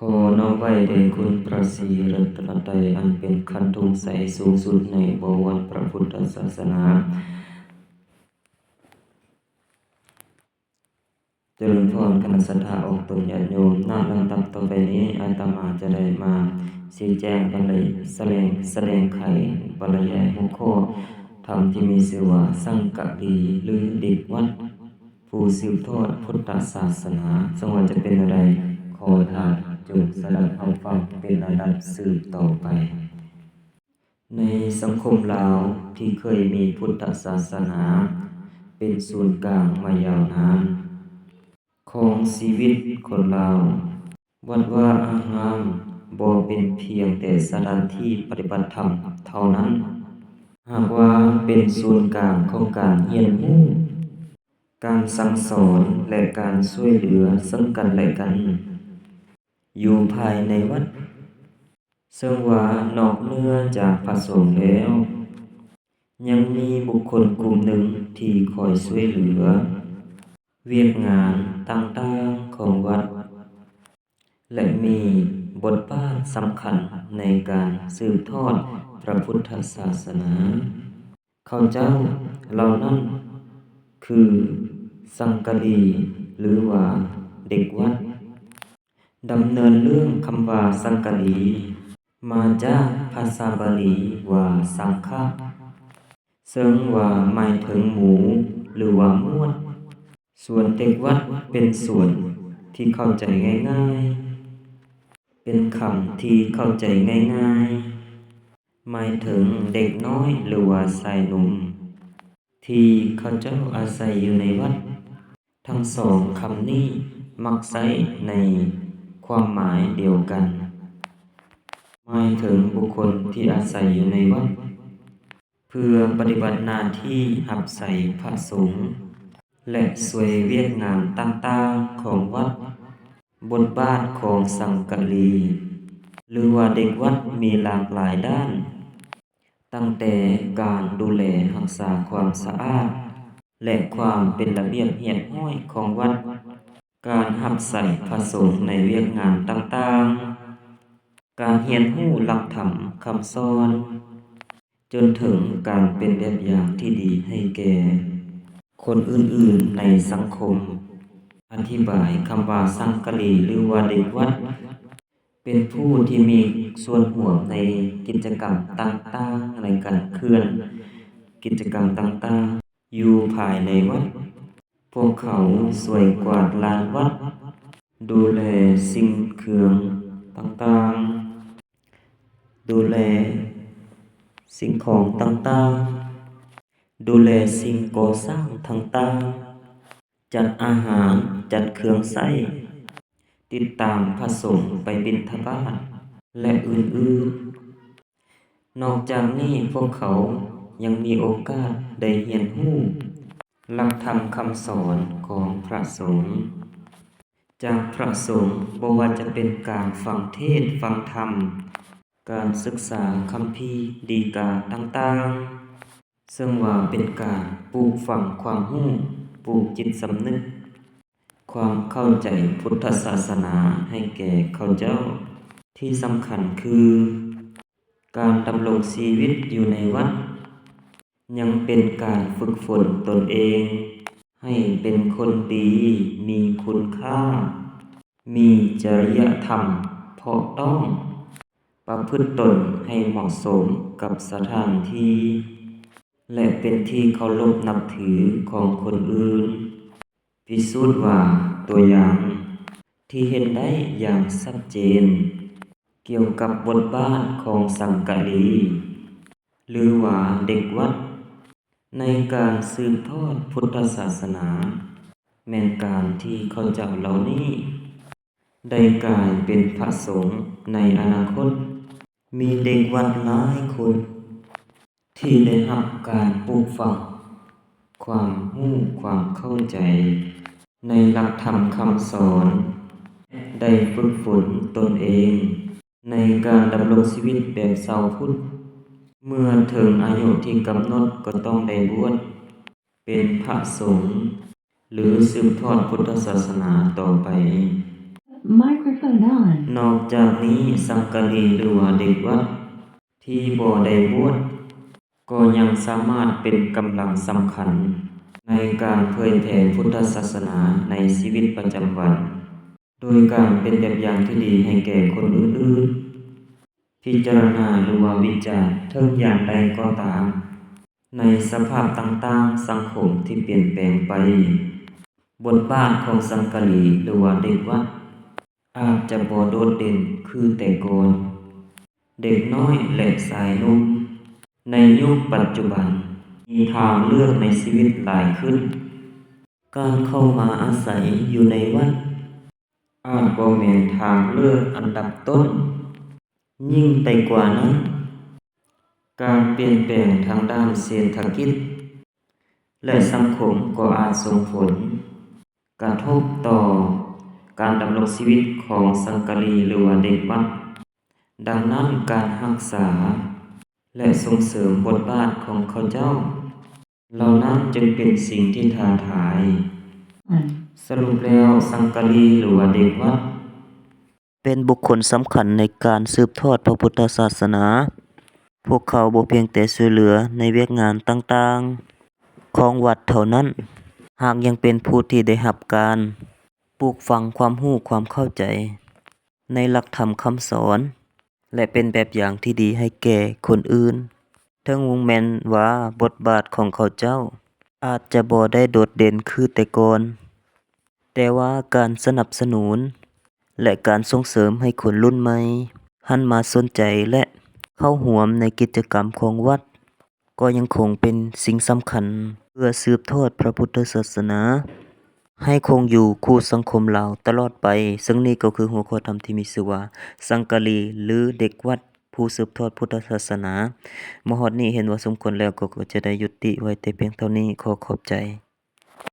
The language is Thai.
ขอน้อมไว้แด่คุณพระศรีรัตนตรัยอันเป็นขันธงใสสูงสุดในบวรพระพุทธศาสนาเจริญพรคณะสัตยาองค์ตนญาติโยมณลำดับต่อไปนี้อาตมาจะได้มาชี้แจงบรรยายแสดงไขบรรยายหัวข้อธรรมที่มีชื่อว่าสังฆลีหรือเด็กวัดผู้สืบทอดพุทธศาสนาสมว่าจะเป็นอะไรขอทานจงสดับรับฟังเป็นระดับสืบต่อไปในสังคมลาวที่เคยมีพุทธศาสนาเป็นศูนย์กลางมายาวนานของชีวิตคนลาววัดว่าอารามบ่เป็นเพียงแต่สถานที่ปฏิบัติธรรมเท่านั้นหากว่าเป็นศูนย์กลางของการเรียนรู้การสั่งสอนและการช่วยเหลือซึ่งกันและกันอยู่ภายในวัดซึ่งว่านอกเหนือจากพระสงฆ์แล้วยังมีบุคคลกลุ่มหนึ่งที่คอยช่วยเหลือเวียกงานต่างๆของวัดและมีบทบาทสำคัญในการสืบทอดพระพุทธศาสนาเขาเจ้าเหล่านั้นคือสังฆลีหรือว่าเด็กวัดดำเนินเรื่องคำว่าสังฆลีมาจากภาษาบาลีว่าสังฆะซึ่งว่าหมายถึงหมูหรือว่าม้วนส่วนเด็กวัดเป็นส่วนที่เข้าใจง่ายๆเป็นคำที่เข้าใจง่ายๆหมายถึงเด็กน้อยหรือว่าชายหนุ่มที่เขาเจ้าอาศัยอยู่ในวัดทั้งสองคำนี้มักใช้ในความหมายเดียวกันหมายถึงบุคคลที่อาศัยอยู่ในวัดเพื่อปฏิบัติหน้าที่รับใช้พระสงฆ์และช่วยเวียกงานต่างๆของวัดบทบาทของสังฆลีหรือว่าเด็กวัดมีหลากหลายด้านตั้งแต่การดูแลรักษาความสะอาดและความเป็นระเบียบเรียบร้อยของวัดการรับใช้พระสงฆ์ในเวียกงานต่างๆการเรียนรู้หลักธรรมคำสอนจนถึงการเป็นแบบอย่างที่ดีให้แก่คนอื่นๆในสังคมอธิบายคำว่าสังฆลีหรือว่าเด็กวัดเป็นผู้ที่มีส่วนร่วมในกิจกรรมต่างๆในการเคลื่อนกิจกรรมต่างๆอยู่ภายในวัดพวกเขาช่วยกวาดลานวัดดูแลสิ่งเครื่องต่างๆดูแลสิ่งของต่างๆดูแลสิ่งก่อสร้างต่างๆจัดอาหารจัดเครื่องใช้ติดตามพระสงฆ์ไปบิณฑบาตและอื่นๆนอกจากนี้พวกเขายังมีโอกาสได้เรียนรู้หลักธรรมคำสอนของพระสงฆ์จากพระสงฆ์บ่ว่าจะเป็นการฟังเทศน์ฟังธรรมการศึกษาคัมภีร์ดีกาต่างๆซึ่งว่าเป็นการปลูกฝังความรู้ปลูกจิตสำนึกความเข้าใจพุทธศาสนาให้แก่เขาเจ้าที่สำคัญคือการดำรงชีวิตอยู่ในวัดยังเป็นการฝึกฝนตนเองให้เป็นคนดีมีคุณค่ามีจริยธรรมเพราะต้องประพฤติตนให้เหมาะสมกับสถานที่และเป็นที่เคารพนับถือของคนอื่นพิสูจน์ว่าตัวอย่างที่เห็นได้อย่างชัดเจนเกี่ยวกับบทบาทของสังฆลีหรือว่าเด็กวัดในการสืบทอดพุทธศาสนาแม้นการที่เขาเจ้าเหล่านี้ได้กลายเป็นพระสงฆ์ในอนาคตมีเด็กวัดหลายคนที่ได้รับการปลูกฝังความรู้ความเข้าใจในหลักธรรมคำสอนได้ฝึกฝนตนเองในการดำรงชีวิตแบบชาวพุทธเมื่อถึงอายุที่กำหนดก็ต้องได้บวชเป็นพระสงฆ์หรือสืบทอดพุทธศาสนาต่อไป Microphone on. นอกจากนี้สังกะรีหรือว่าเด็กวัดที่บ่ได้บวชก็ยังสามารถเป็นกำลังสำคัญในการเผยแผ่พุทธศาสนาในชีวิตประจำวัน โดยการเป็นแบบอย่างที่ดีให้แก่คนอื่นๆ พิจารณาหรือว่าวิจารณ์ถึงอย่างใดก็ตาม ในสภาพต่างๆสังคมที่เปลี่ยนแปลงไป บทบาทของสังกะรีหรือว่าเด็กวัดอาจจะบ่โดดเด่นคือแต่ก่อน เด็กน้อยและชายหนุ่มในยุคปัจจุบันมีทางเลือกในชีวิตหลายขึ้น การเข้ามาอาศัยอยู่ในวัดอาจบ่แม่นทางเลือกอันดับต้น ยิ่งไปกว่านั้น การเปลี่ยนแปลงทางด้านเศรษฐกิจและสังคมก็อาจส่งผลกระทบต่อการดำรงชีวิตของสังกะรีหรือว่าเด็กวัด ดังนั้นการรักษาและส่งเสริมบทบาทของเขาเจ้าเหล่านั้นจึงเป็นสิ่งที่ท้าทาย สรุปแล้วสังกะรีหรือว่าเด็กวัดเป็นบุคคลสำคัญในการสืบทอดพระพุทธศาสนา พวกเขาบ่เพียงแต่ช่วยเหลือในเวียกงานต่างๆของวัดเท่านั้น หากยังเป็นผู้ที่ได้รับการปลูกฝังความรู้ความเข้าใจในหลักธรรมคำสอน และเป็นแบบอย่างที่ดีให้แก่คนอื่น ถึงวงแม้นว่าบทบาทของเขาเจ้าอาจจะบ่ได้โดดเด่นคือแต่ก่อน แต่ว่าการสนับสนุนและการส่งเสริมให้คนรุ่นใหม่หันมาสนใจและเข้าร่วมในกิจกรรมของวัด ก็ยังคงเป็นสิ่งสำคัญเพื่อสืบทอดพระพุทธศาสนาให้คงอยู่คู่สังคมเราตลอดไป ซึ่งนี่ก็คือหัวข้อธรรมที่มีชื่อว่าสังกะรีหรือเด็กวัดผู้สืบทอดพุทธศาสนา มฮอดนี้เห็นว่าสมควรแล้วก็จะได้ยุติไว้แต่เพียงเท่านี้ขอขอบใจ